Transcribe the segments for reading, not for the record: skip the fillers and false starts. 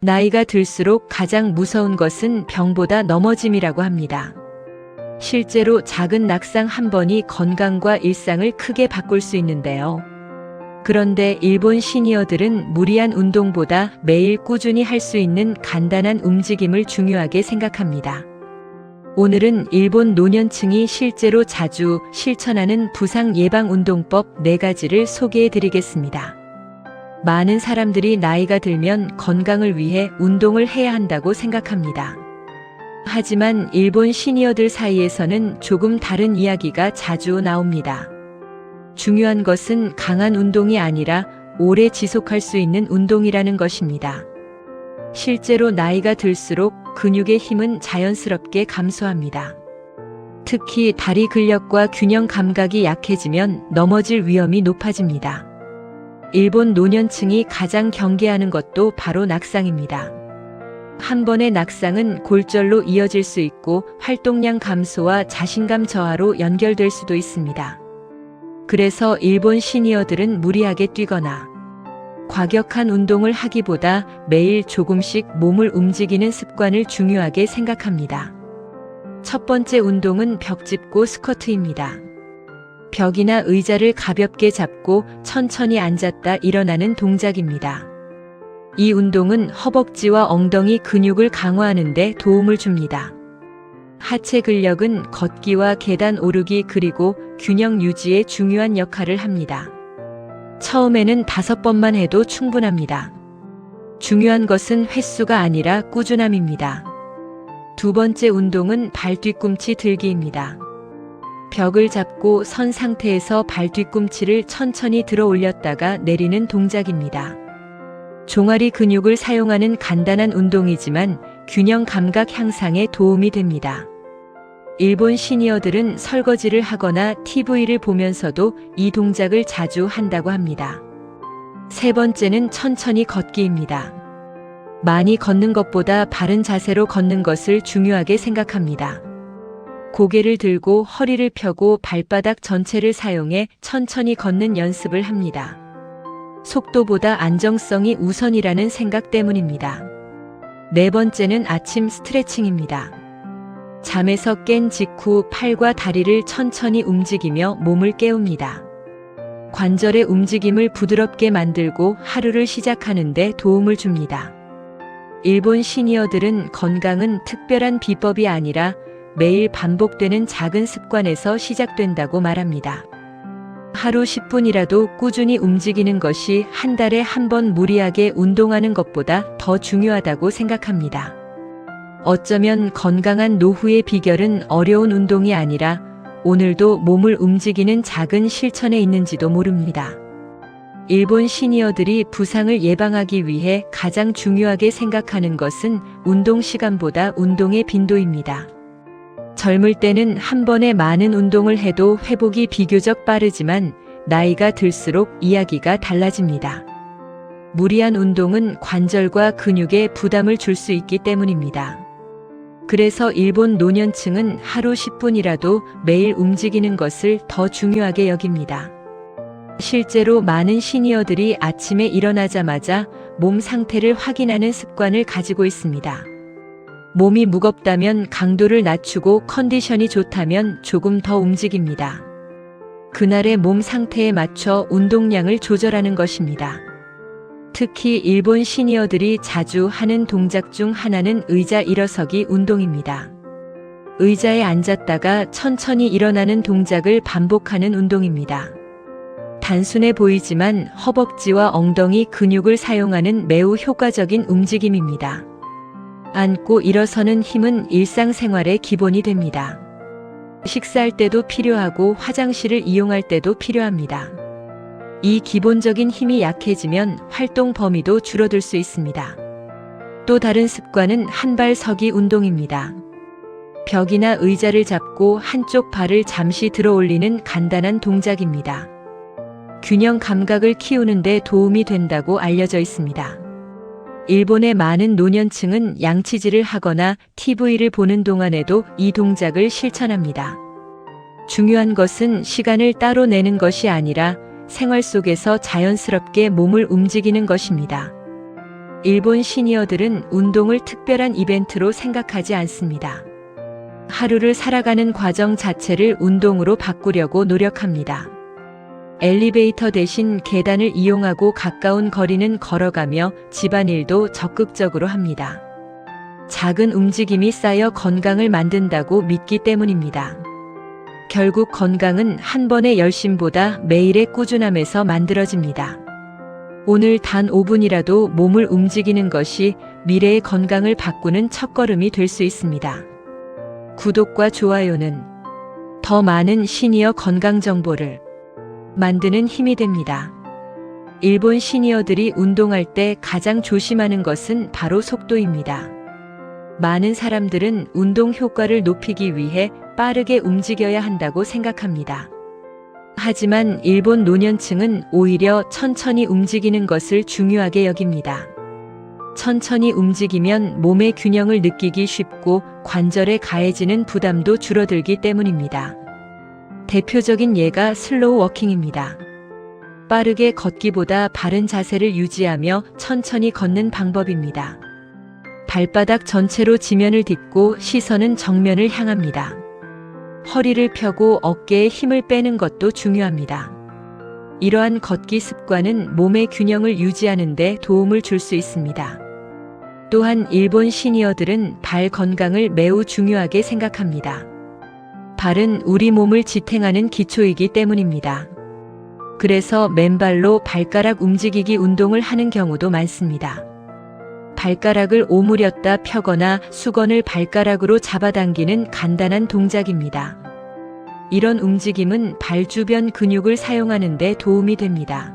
나이가 들수록 가장 무서운 것은 병보다 넘어짐이라고 합니다. 실제로 작은 낙상 한 번이 건강과 일상을 크게 바꿀 수 있는데요. 그런데 일본 시니어들은 무리한 운동보다 매일 꾸준히 할 수 있는 간단한 움직임을 중요하게 생각합니다. 오늘은 일본 노년층이 실제로 자주 실천하는 부상 예방 운동법 4가지를 소개해 드리겠습니다. 많은 사람들이 나이가 들면 건강을 위해 운동을 해야 한다고 생각합니다. 하지만 일본 시니어들 사이에서는 조금 다른 이야기가 자주 나옵니다. 중요한 것은 강한 운동이 아니라 오래 지속할 수 있는 운동이라는 것입니다. 실제로 나이가 들수록 근육의 힘은 자연스럽게 감소합니다. 특히 다리 근력과 균형 감각이 약해지면 넘어질 위험이 높아집니다. 일본 노년층이 가장 경계하는 것도 바로 낙상입니다. 한 번의 낙상은 골절로 이어질 수 있고 활동량 감소와 자신감 저하로 연결될 수도 있습니다. 그래서 일본 시니어들은 무리하게 뛰거나 과격한 운동을 하기보다 매일 조금씩 몸을 움직이는 습관을 중요하게 생각합니다. 첫 번째 운동은 벽짚고 스쿼트입니다. 벽이나 의자를 가볍게 잡고 천천히 앉았다 일어나는 동작입니다. 이 운동은 허벅지와 엉덩이 근육을 강화하는 데 도움을 줍니다. 하체 근력은 걷기와 계단 오르기 그리고 균형 유지에 중요한 역할을 합니다. 처음에는 5번만 해도 충분합니다. 중요한 것은 횟수가 아니라 꾸준함입니다. 두 번째 운동은 발 뒤꿈치 들기입니다. 벽을 잡고 선 상태에서 발 뒤꿈치를 천천히 들어 올렸다가 내리는 동작입니다. 종아리 근육을 사용하는 간단한 운동이지만 균형 감각 향상에 도움이 됩니다. 일본 시니어들은 설거지를 하거나 TV를 보면서도 이 동작을 자주 한다고 합니다. 세 번째는 천천히 걷기입니다. 많이 걷는 것보다 바른 자세로 걷는 것을 중요하게 생각합니다. 고개를 들고 허리를 펴고 발바닥 전체를 사용해 천천히 걷는 연습을 합니다. 속도보다 안정성이 우선이라는 생각 때문입니다. 네 번째는 아침 스트레칭입니다. 잠에서 깬 직후 팔과 다리를 천천히 움직이며 몸을 깨웁니다. 관절의 움직임을 부드럽게 만들고 하루를 시작하는 데 도움을 줍니다. 일본 시니어들은 건강은 특별한 비법이 아니라 매일 반복되는 작은 습관에서 시작된다고 말합니다. 하루 10분이라도 꾸준히 움직이는 것이 한 달에 한 번 무리하게 운동하는 것보다 더 중요하다고 생각합니다. 어쩌면 건강한 노후의 비결은 어려운 운동이 아니라 오늘도 몸을 움직이는 작은 실천에 있는지도 모릅니다. 일본 시니어들이 부상을 예방하기 위해 가장 중요하게 생각하는 것은 운동 시간보다 운동의 빈도입니다. 젊을 때는 한 번에 많은 운동을 해도 회복이 비교적 빠르지만 나이가 들수록 이야기가 달라집니다. 무리한 운동은 관절과 근육에 부담을 줄 수 있기 때문입니다. 그래서 일본 노년층은 하루 10분이라도 매일 움직이는 것을 더 중요하게 여깁니다. 실제로 많은 시니어들이 아침에 일어나자마자 몸 상태를 확인하는 습관을 가지고 있습니다. 몸이 무겁다면 강도를 낮추고 컨디션이 좋다면 조금 더 움직입니다. 그날의 몸 상태에 맞춰 운동량을 조절하는 것입니다. 특히 일본 시니어들이 자주 하는 동작 중 하나는 의자 일어서기 운동입니다. 의자에 앉았다가 천천히 일어나는 동작을 반복하는 운동입니다. 단순해 보이지만 허벅지와 엉덩이 근육을 사용하는 매우 효과적인 움직임입니다. 앉고 일어서는 힘은 일상생활의 기본이 됩니다. 식사할 때도 필요하고 화장실을 이용할 때도 필요합니다. 이 기본적인 힘이 약해지면 활동 범위도 줄어들 수 있습니다. 또 다른 습관은 한발 서기 운동입니다. 벽이나 의자를 잡고 한쪽 발을 잠시 들어 올리는 간단한 동작입니다. 균형 감각을 키우는 데 도움이 된다고 알려져 있습니다. 일본의 많은 노년층은 양치질을 하거나 TV를 보는 동안에도 이 동작을 실천합니다. 중요한 것은 시간을 따로 내는 것이 아니라 생활 속에서 자연스럽게 몸을 움직이는 것입니다. 일본 시니어들은 운동을 특별한 이벤트로 생각하지 않습니다. 하루를 살아가는 과정 자체를 운동으로 바꾸려고 노력합니다. 엘리베이터 대신 계단을 이용하고 가까운 거리는 걸어가며 집안일도 적극적으로 합니다. 작은 움직임이 쌓여 건강을 만든다고 믿기 때문입니다. 결국 건강은 한 번의 열심보다 매일의 꾸준함에서 만들어집니다. 오늘 단 5분이라도 몸을 움직이는 것이 미래의 건강을 바꾸는 첫걸음이 될 수 있습니다. 구독과 좋아요는 더 많은 시니어 건강 정보를 만드는 힘이 됩니다. 일본 시니어들이 운동할 때 가장 조심하는 것은 바로 속도입니다. 많은 사람들은 운동 효과를 높이기 위해 빠르게 움직여야 한다고 생각합니다. 하지만 일본 노년층은 오히려 천천히 움직이는 것을 중요하게 여깁니다. 천천히 움직이면 몸의 균형을 느끼기 쉽고 관절에 가해지는 부담도 줄어들기 때문입니다. 대표적인 예가 슬로우 워킹입니다. 빠르게 걷기보다 바른 자세를 유지하며 천천히 걷는 방법입니다. 발바닥 전체로 지면을 딛고 시선은 정면을 향합니다. 허리를 펴고 어깨에 힘을 빼는 것도 중요합니다. 이러한 걷기 습관은 몸의 균형을 유지하는 데 도움을 줄 수 있습니다. 또한 일본 시니어들은 발 건강을 매우 중요하게 생각합니다. 발은 우리 몸을 지탱하는 기초이기 때문입니다. 그래서 맨발로 발가락 움직이기 운동을 하는 경우도 많습니다. 발가락을 오므렸다 펴거나 수건을 발가락으로 잡아당기는 간단한 동작입니다. 이런 움직임은 발 주변 근육을 사용하는 데 도움이 됩니다.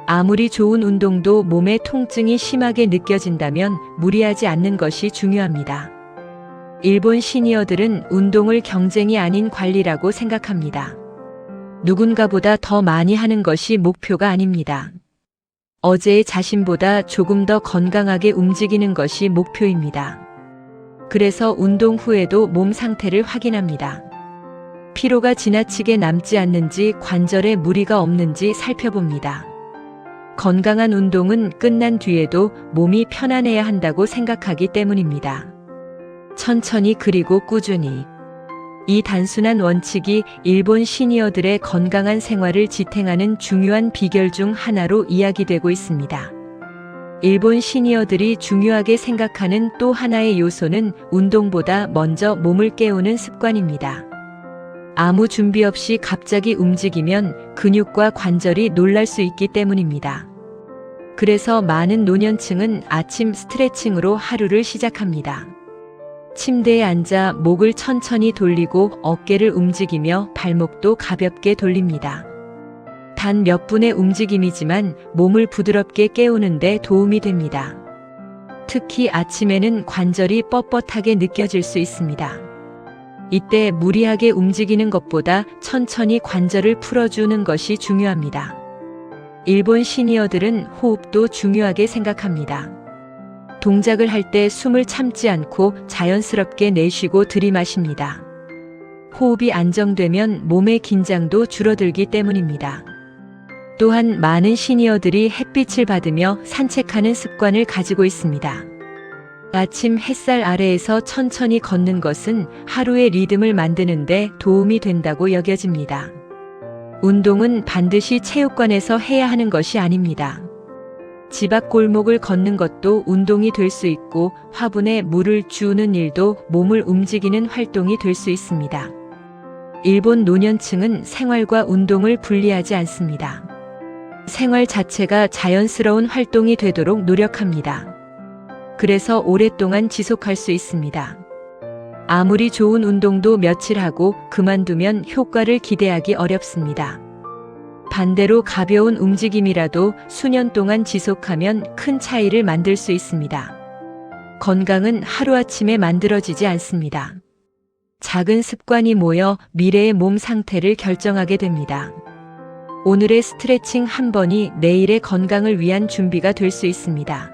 아무리 좋은 운동도 몸의 통증이 심하게 느껴진다면 무리하지 않는 것이 중요합니다. 일본 시니어들은 운동을 경쟁이 아닌 관리라고 생각합니다. 누군가보다 더 많이 하는 것이 목표가 아닙니다. 어제의 자신보다 조금 더 건강하게 움직이는 것이 목표입니다. 그래서 운동 후에도 몸 상태를 확인합니다. 피로가 지나치게 남지 않는지 관절에 무리가 없는지 살펴봅니다. 건강한 운동은 끝난 뒤에도 몸이 편안해야 한다고 생각하기 때문입니다. 천천히 그리고 꾸준히. 이 단순한 원칙이 일본 시니어들의 건강한 생활을 지탱하는 중요한 비결 중 하나로 이야기되고 있습니다. 일본 시니어들이 중요하게 생각하는 또 하나의 요소는 운동보다 먼저 몸을 깨우는 습관입니다. 아무 준비 없이 갑자기 움직이면 근육과 관절이 놀랄 수 있기 때문입니다. 그래서 많은 노년층은 아침 스트레칭으로 하루를 시작합니다. 침대에 앉아 목을 천천히 돌리고 어깨를 움직이며 발목도 가볍게 돌립니다. 단 몇 분의 움직임이지만 몸을 부드럽게 깨우는 데 도움이 됩니다. 특히 아침에는 관절이 뻣뻣하게 느껴질 수 있습니다. 이때 무리하게 움직이는 것보다 천천히 관절을 풀어주는 것이 중요합니다. 일본 시니어들은 호흡도 중요하게 생각합니다. 동작을 할 때 숨을 참지 않고 자연스럽게 내쉬고 들이마십니다. 호흡이 안정되면 몸의 긴장도 줄어들기 때문입니다. 또한 많은 시니어들이 햇빛을 받으며 산책하는 습관을 가지고 있습니다. 아침 햇살 아래에서 천천히 걷는 것은 하루의 리듬을 만드는 데 도움이 된다고 여겨집니다. 운동은 반드시 체육관에서 해야 하는 것이 아닙니다. 집 앞 골목을 걷는 것도 운동이 될 수 있고 화분에 물을 주우는 일도 몸을 움직이는 활동이 될 수 있습니다. 일본 노년층은 생활과 운동을 분리하지 않습니다. 생활 자체가 자연스러운 활동이 되도록 노력합니다. 그래서 오랫동안 지속할 수 있습니다. 아무리 좋은 운동도 며칠 하고 그만두면 효과를 기대하기 어렵습니다. 반대로 가벼운 움직임이라도 수년 동안 지속하면 큰 차이를 만들 수 있습니다. 건강은 하루아침에 만들어지지 않습니다. 작은 습관이 모여 미래의 몸 상태를 결정하게 됩니다. 오늘의 스트레칭 한 번이 내일의 건강을 위한 준비가 될 수 있습니다.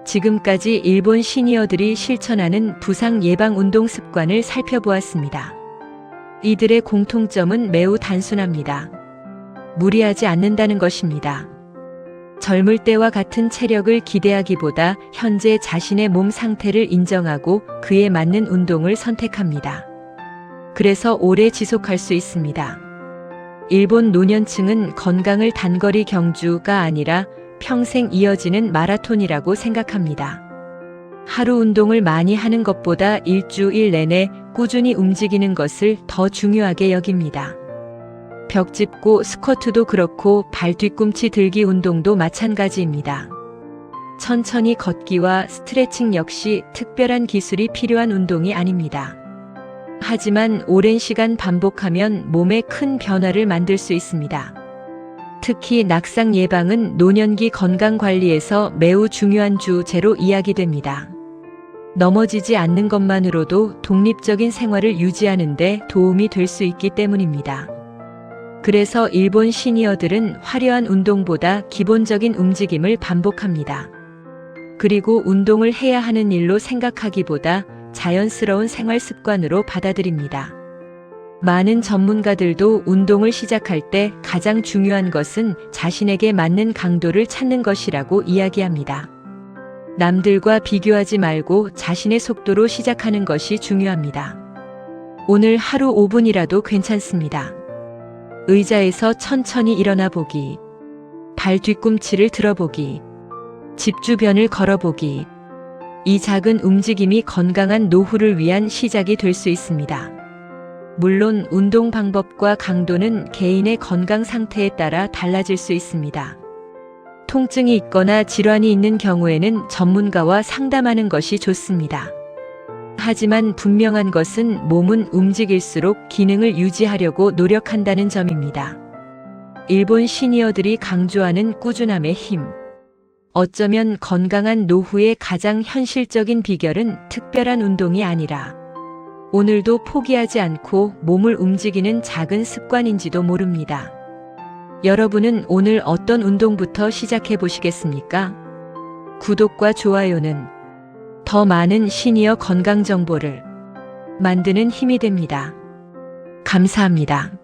지금까지 일본 시니어들이 실천하는 부상 예방 운동 습관을 살펴보았습니다. 이들의 공통점은 매우 단순합니다. 무리하지 않는다는 것입니다. 젊을 때와 같은 체력을 기대하기보다 현재 자신의 몸 상태를 인정하고 그에 맞는 운동을 선택합니다. 그래서 오래 지속할 수 있습니다. 일본 노년층은 건강을 단거리 경주가 아니라 평생 이어지는 마라톤이라고 생각합니다. 하루 운동을 많이 하는 것보다 일주일 내내 꾸준히 움직이는 것을 더 중요하게 여깁니다. 벽 짚고 스쿼트도 그렇고 발 뒤꿈치 들기 운동도 마찬가지입니다. 천천히 걷기와 스트레칭 역시 특별한 기술이 필요한 운동이 아닙니다. 하지만 오랜 시간 반복하면 몸에 큰 변화를 만들 수 있습니다. 특히 낙상 예방은 노년기 건강 관리에서 매우 중요한 주제로 이야기됩니다. 넘어지지 않는 것만으로도 독립적인 생활을 유지하는 데 도움이 될 수 있기 때문입니다. 그래서 일본 시니어들은 화려한 운동보다 기본적인 움직임을 반복합니다. 그리고 운동을 해야 하는 일로 생각하기보다 자연스러운 생활 습관으로 받아들입니다. 많은 전문가들도 운동을 시작할 때 가장 중요한 것은 자신에게 맞는 강도를 찾는 것이라고 이야기합니다. 남들과 비교하지 말고 자신의 속도로 시작하는 것이 중요합니다. 오늘 하루 5분이라도 괜찮습니다. 의자에서 천천히 일어나 보기, 발 뒤꿈치를 들어보기, 집 주변을 걸어보기. 이 작은 움직임이 건강한 노후를 위한 시작이 될 수 있습니다. 물론 운동 방법과 강도는 개인의 건강 상태에 따라 달라질 수 있습니다. 통증이 있거나 질환이 있는 경우에는 전문가와 상담하는 것이 좋습니다. 하지만 분명한 것은 몸은 움직일수록 기능을 유지하려고 노력한다는 점입니다. 일본 시니어들이 강조하는 꾸준함의 힘. 어쩌면 건강한 노후의 가장 현실적인 비결은 특별한 운동이 아니라 오늘도 포기하지 않고 몸을 움직이는 작은 습관인지도 모릅니다. 여러분은 오늘 어떤 운동부터 시작해 보시겠습니까? 구독과 좋아요는 더 많은 시니어 건강 정보를 만드는 힘이 됩니다. 감사합니다.